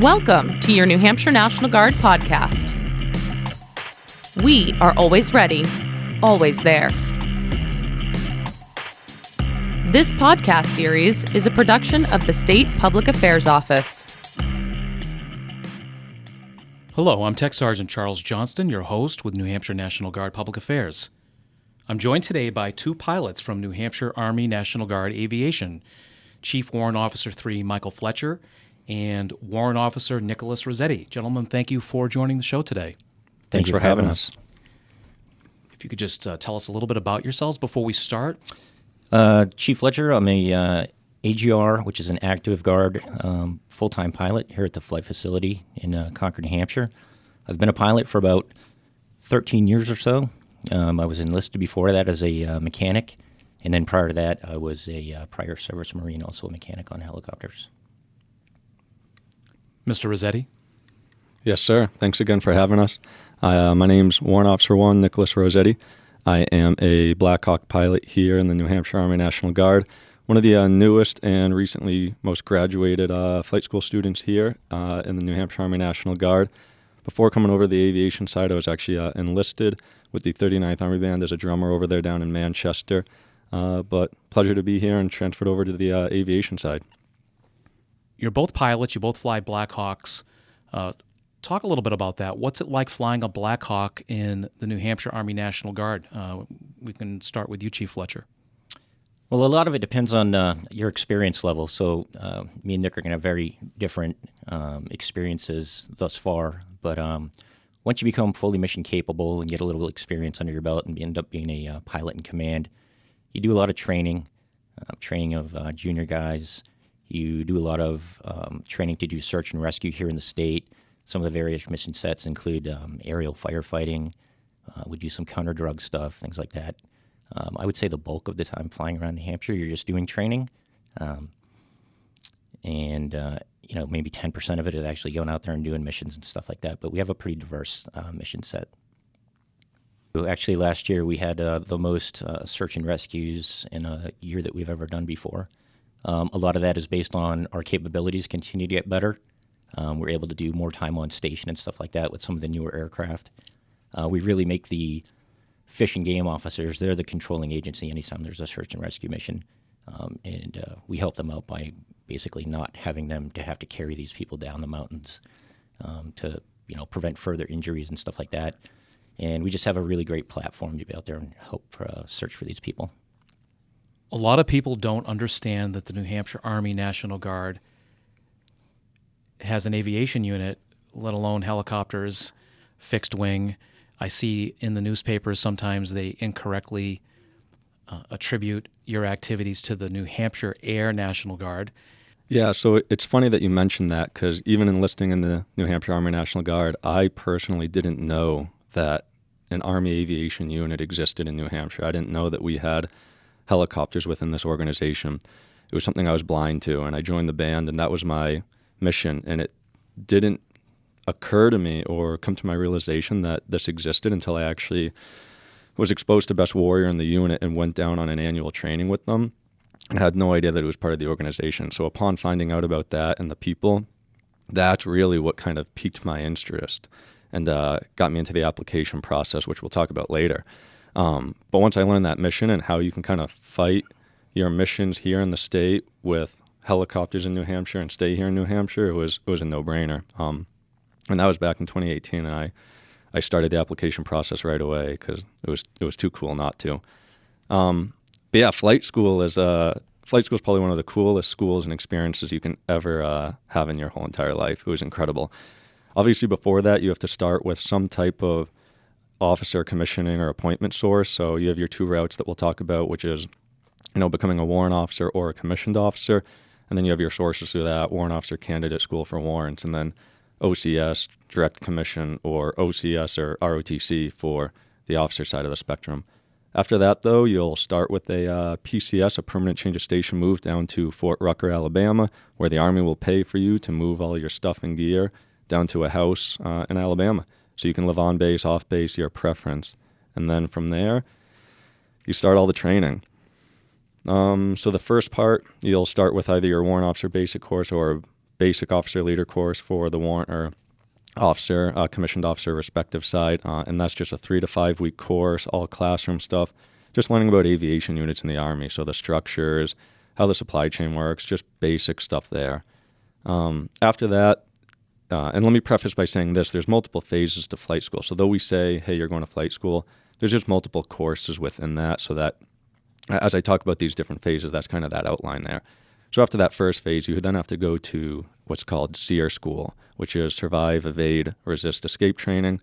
Welcome to your New Hampshire National Guard podcast. We are always ready, always there. This podcast series is a production of the State Public Affairs Office. Hello, I'm Tech Sergeant Charles Johnston, your host with New Hampshire National Guard Public Affairs. I'm joined today by two pilots from New Hampshire Army National Guard Aviation, Chief Warrant Officer 3 Michael Fletcher and Warrant Officer Nicholas Rossetti. Gentlemen, thank you for joining the show today. Thanks for having us. If you could just tell us a little bit about yourselves before we start. Chief Fletcher, I'm a AGR, which is an active guard full-time pilot here at the flight facility in Concord, New Hampshire. I've been a pilot for about 13 years or so. I was enlisted before that as a mechanic, and then prior to that, I was a prior service Marine, also a mechanic on helicopters. Mr. Rossetti? Yes, sir. Thanks again for having us. My name's Warrant Officer 1 Nicholas Rossetti. I am a Black Hawk pilot here in the New Hampshire Army National Guard, one of the newest and recently most graduated flight school students here in the New Hampshire Army National Guard. Before coming over to the aviation side, I was actually enlisted with the 39th Army Band as a drummer over there down in Manchester. But pleasure to be here and transferred over to the aviation side. You're both pilots. You both fly Black Hawks. Talk a little bit about that. What's it like flying a Black Hawk in the New Hampshire Army National Guard? We can start with you, Chief Fletcher. Well, a lot of it depends on your experience level. So me and Nick are going to have very different experiences thus far. But once you become fully mission capable and get a little experience under your belt and end up being a pilot in command, you do a lot of training of junior guys. You do a lot of training to do search and rescue here in the state. Some of the various mission sets include aerial firefighting. We do some counter-drug stuff, things like that. I would say the bulk of the time flying around New Hampshire, you're just doing training. And maybe 10% of it is actually going out there and doing missions and stuff like that. But we have a pretty diverse mission set. Actually, last year we had the most search and rescues in a year that we've ever done before. A lot of that is based on our capabilities continue to get better. We're able to do more time on station and stuff like that with some of the newer aircraft. We really make the fish and game officers, they're the controlling agency anytime there's a search and rescue mission. And we help them out by basically not having them to have to carry these people down the mountains to prevent further injuries and stuff like that. And we just have a really great platform to be out there and help search for these people. A lot of people don't understand that the New Hampshire Army National Guard has an aviation unit, let alone helicopters, fixed wing. I see in the newspapers sometimes they incorrectly attribute your activities to the New Hampshire Air National Guard. Yeah, so it's funny that you mentioned that because even enlisting in the New Hampshire Army National Guard, I personally didn't know that an Army aviation unit existed in New Hampshire. I didn't know that we had helicopters within this organization. It was something I was blind to, and I joined the band, and that was my mission. And it didn't occur to me or come to my realization that this existed until I actually was exposed to Best Warrior in the unit and went down on an annual training with them and had no idea that it was part of the organization. So upon finding out about that and the people, that's really what kind of piqued my interest and got me into the application process, which we'll talk about later. But once I learned that mission and how you can kind of fight your missions here in the state with helicopters in New Hampshire and stay here in New Hampshire, it was a no-brainer. And that was back in 2018, and I started the application process right away because it was too cool not to. But yeah, flight school is probably one of the coolest schools and experiences you can ever have in your whole entire life. It was incredible. Obviously, before that, you have to start with some type of officer commissioning or appointment source. So you have your two routes that we'll talk about, which is, becoming a warrant officer or a commissioned officer. And then you have your sources through that, warrant officer candidate school for warrants, and then OCS, direct commission, or OCS or ROTC for the officer side of the spectrum. After that, though, you'll start with a PCS, a permanent change of station move down to Fort Rucker, Alabama, where the Army will pay for you to move all your stuff and gear down to a house in Alabama. So you can live on base, off base, your preference. And then from there, you start all the training. So the first part, you'll start with either your warrant officer basic course or basic officer leader course for the warrant or officer, commissioned officer respective side, and that's just a 3 to 5 week course, all classroom stuff, just learning about aviation units in the Army, so the structures, how the supply chain works, just basic stuff there. After that, and let me preface by saying this, there's multiple phases to flight school. So though we say, hey, you're going to flight school, there's just multiple courses within that, so that as I talk about these different phases, that's kind of that outline there. So after that first phase, you then have to go to what's called SEER school, which is Survive, Evade, Resist, Escape training.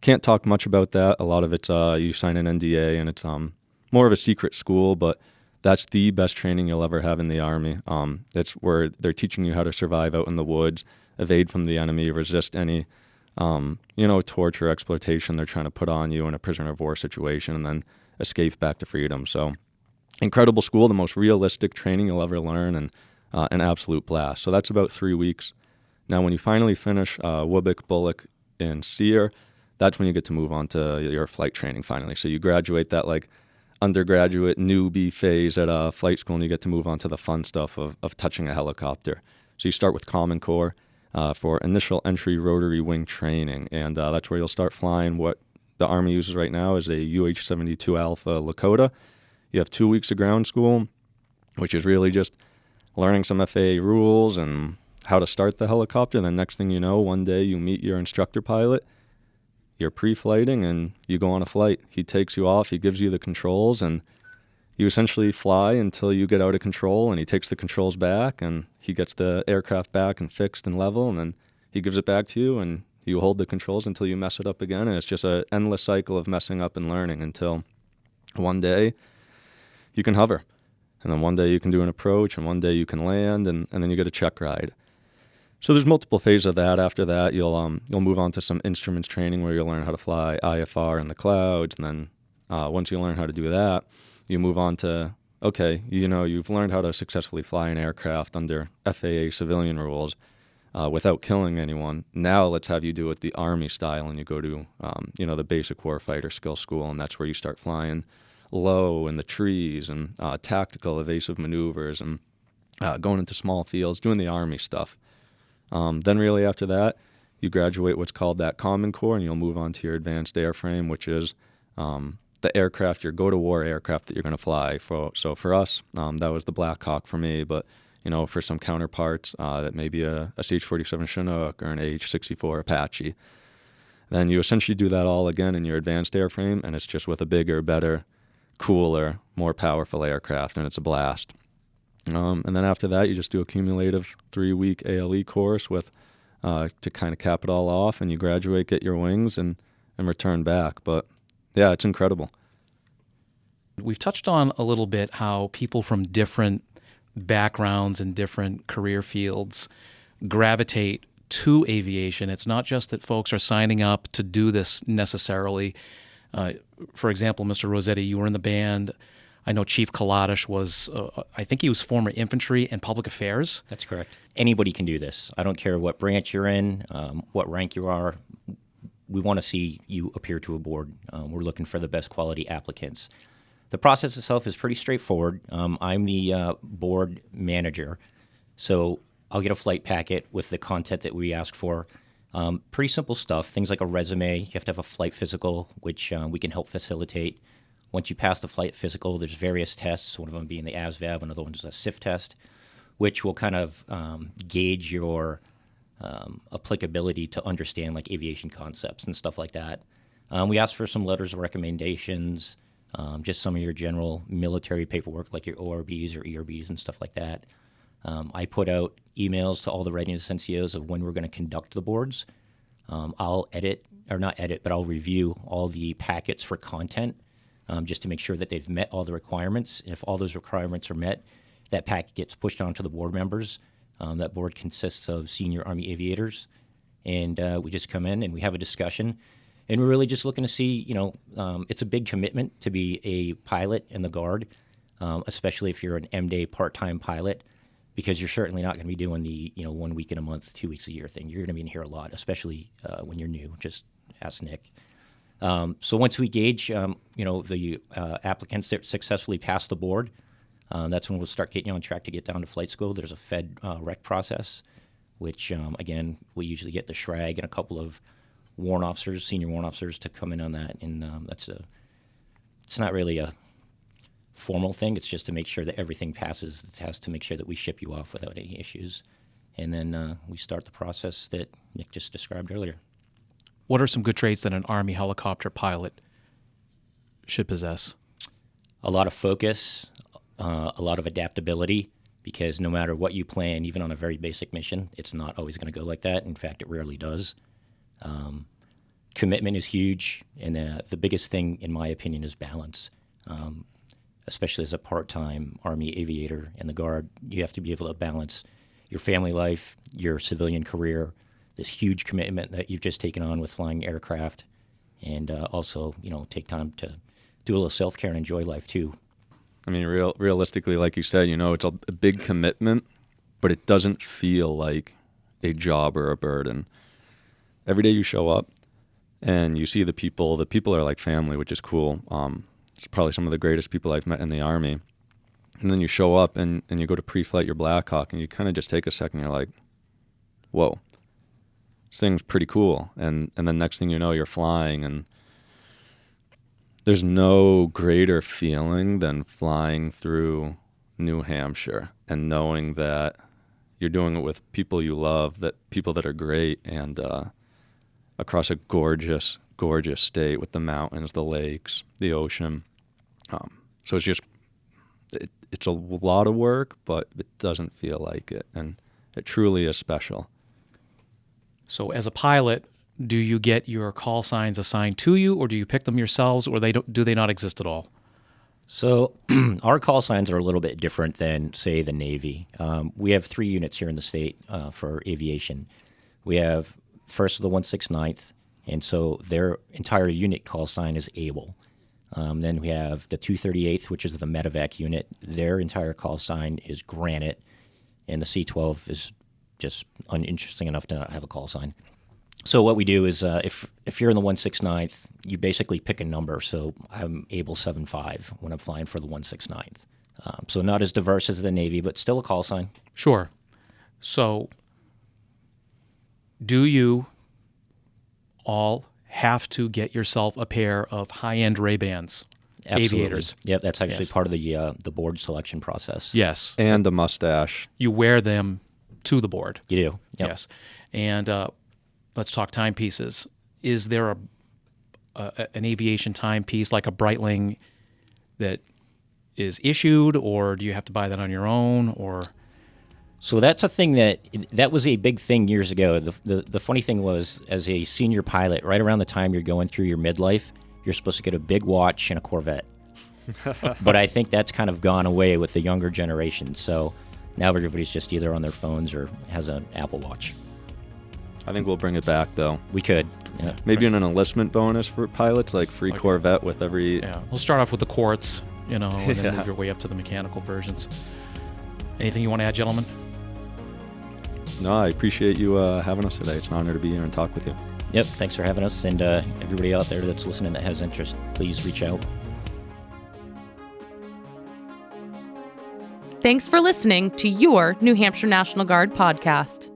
Can't talk much about that. A lot of it's you sign an NDA, and it's more of a secret school, but that's the best training you'll ever have in the Army. It's where they're teaching you how to survive out in the woods, evade from the enemy, resist any, torture, exploitation they're trying to put on you in a prisoner of war situation, and then escape back to freedom. So incredible school, the most realistic training you'll ever learn, and an absolute blast. So that's about 3 weeks. Now, when you finally finish WBIC, Bullock, and SEER, that's when you get to move on to your flight training finally. So you graduate that undergraduate newbie phase at flight school, and you get to move on to the fun stuff of touching a helicopter. So you start with Common Core for initial entry rotary wing training, and that's where you'll start flying what the Army uses right now is a UH-72 Alpha Lakota. You have 2 weeks of ground school, which is really just learning some FAA rules and how to start the helicopter. And then next thing you know, one day you meet your instructor pilot, you're pre-flighting, and you go on a flight. He takes you off, he gives you the controls, and you essentially fly until you get out of control, and he takes the controls back, and he gets the aircraft back and fixed and level, and then he gives it back to you, and you hold the controls until you mess it up again. And it's just an endless cycle of messing up and learning until one day you can hover. And then one day you can do an approach, and one day you can land, and then you get a check ride. So there's multiple phases of that. After that, you'll move on to some instruments training where you'll learn how to fly IFR in the clouds. And then once you learn how to do that, you move on to, okay, you've learned how to successfully fly an aircraft under FAA civilian rules without killing anyone. Now let's have you do it the Army style, and you go to, the basic warfighter skill school, and that's where you start flying low in the trees and tactical evasive maneuvers and going into small fields, doing the Army stuff. Then really after that, you graduate what's called that Common Core, and you'll move on to your advanced airframe, which is the aircraft, your go-to-war aircraft that you're going to fly. So for us, that was the Black Hawk for me, but for some counterparts, that may be a CH-47 Chinook or an AH-64 Apache. Then you essentially do that all again in your advanced airframe, and it's just with a bigger, better, cooler, more powerful aircraft, and it's a blast. And then after that, you just do a cumulative 3-week ALE course with to kind of cap it all off, and you graduate, get your wings, and return back. But yeah, it's incredible. We've touched on a little bit how people from different backgrounds and different career fields gravitate to aviation. It's not just that folks are signing up to do this necessarily. For example, Mr. Rossetti, you were in the band. I know Chief Kaladish was, I think he was former infantry and public affairs. That's correct. Anybody can do this. I don't care what branch you're in, what rank you are. We want to see you appear to a board. We're looking for the best quality applicants. The process itself is pretty straightforward. I'm the board manager, so I'll get a flight packet with the content that we ask for. Pretty simple stuff, things like a resume. You have to have a flight physical, which we can help facilitate. Once you pass the flight physical, there's various tests, one of them being the ASVAB, another one is a SIF test, which will kind of gauge your applicability to understand like aviation concepts and stuff like that. We ask for some letters of recommendations, just some of your general military paperwork like your ORBs or ERBs and stuff like that. I put out emails to all the readiness NCOs of when we're going to conduct the boards. I'll I'll review all the packets for content just to make sure that they've met all the requirements. If all those requirements are met, that packet gets pushed on to the board members. That board consists of senior Army aviators, and we just come in and we have a discussion. And we're really just looking to see, it's a big commitment to be a pilot in the Guard, especially if you're an M-Day part-time pilot, because you're certainly not going to be doing the, 1 week in a month, 2 weeks a year thing. You're going to be in here a lot, especially when you're new. Just ask Nick. So once we gauge, the applicants that successfully pass the board, that's when we'll start getting you on track to get down to flight school. There's a Fed rec process which, again, we usually get the SHRAG and a couple of warrant officers, senior warrant officers, to come in on that. And it's not really a formal thing. It's just to make sure that everything passes the test, to make sure that we ship you off without any issues. And then we start the process that Nick just described earlier. What are some good traits that an Army helicopter pilot should possess? A lot of focus, a lot of adaptability, because no matter what you plan, even on a very basic mission, it's not always going to go like that. In fact, it rarely does. Commitment is huge, and the biggest thing, in my opinion, is balance. Especially as a part-time Army aviator in the Guard, you have to be able to balance your family life, your civilian career, this huge commitment that you've just taken on with flying aircraft, and also, take time to do a little self-care and enjoy life too. I mean, realistically, like you said, it's a big commitment, but it doesn't feel like a job or a burden. Every day you show up and you see the people are like family, which is cool. It's probably some of the greatest people I've met in the Army. And then you show up and you go to pre-flight your Black Hawk, and you kind of just take a second, you're like, whoa, this thing's pretty cool. And then next thing you know, you're flying, and there's no greater feeling than flying through New Hampshire and knowing that you're doing it with people you love, that people that are great, and across a gorgeous, gorgeous state with the mountains, the lakes, the ocean. So it's a lot of work, but it doesn't feel like it, and it truly is special. So as a pilot, do you get your call signs assigned to you, or do you pick them yourselves, or do they not exist at all? So our call signs are a little bit different than, say, the Navy. We have 3 units here in the state for aviation. We have 1st of the 169th, and so their entire unit call sign is Able. Then we have the 238th, which is the Medevac unit. Their entire call sign is Granite, and the C-12 is just uninteresting enough to not have a call sign. So what we do is if you're in the 169th, you basically pick a number. So I'm Able 75 when I'm flying for the 169th. So not as diverse as the Navy, but still a call sign. Sure. So do you all have to get yourself a pair of high-end Ray-Bans, Absolutely. Aviators? Yep, that's actually Yes. part of the board selection process. Yes. And a mustache. You wear them to the board. You do. Yep. Yes. And let's talk timepieces. Is there an aviation timepiece like a Breitling that is issued, or do you have to buy that on your own? Or So that's a thing that was a big thing years ago. The funny thing was, as a senior pilot, right around the time you're going through your midlife, you're supposed to get a big watch and a Corvette. But I think that's kind of gone away with the younger generation. So now everybody's just either on their phones or has an Apple Watch. I think we'll bring it back, though. We could. Yeah. Maybe in an enlistment bonus for pilots, like free Corvette with every... yeah, we'll start off with the quartz, and then Yeah. move your way up to the mechanical versions. Anything you want to add, gentlemen? No, I appreciate you having us today. It's an honor to be here and talk with you. Yep, thanks for having us. And everybody out there that's listening that has interest, please reach out. Thanks for listening to your New Hampshire National Guard podcast.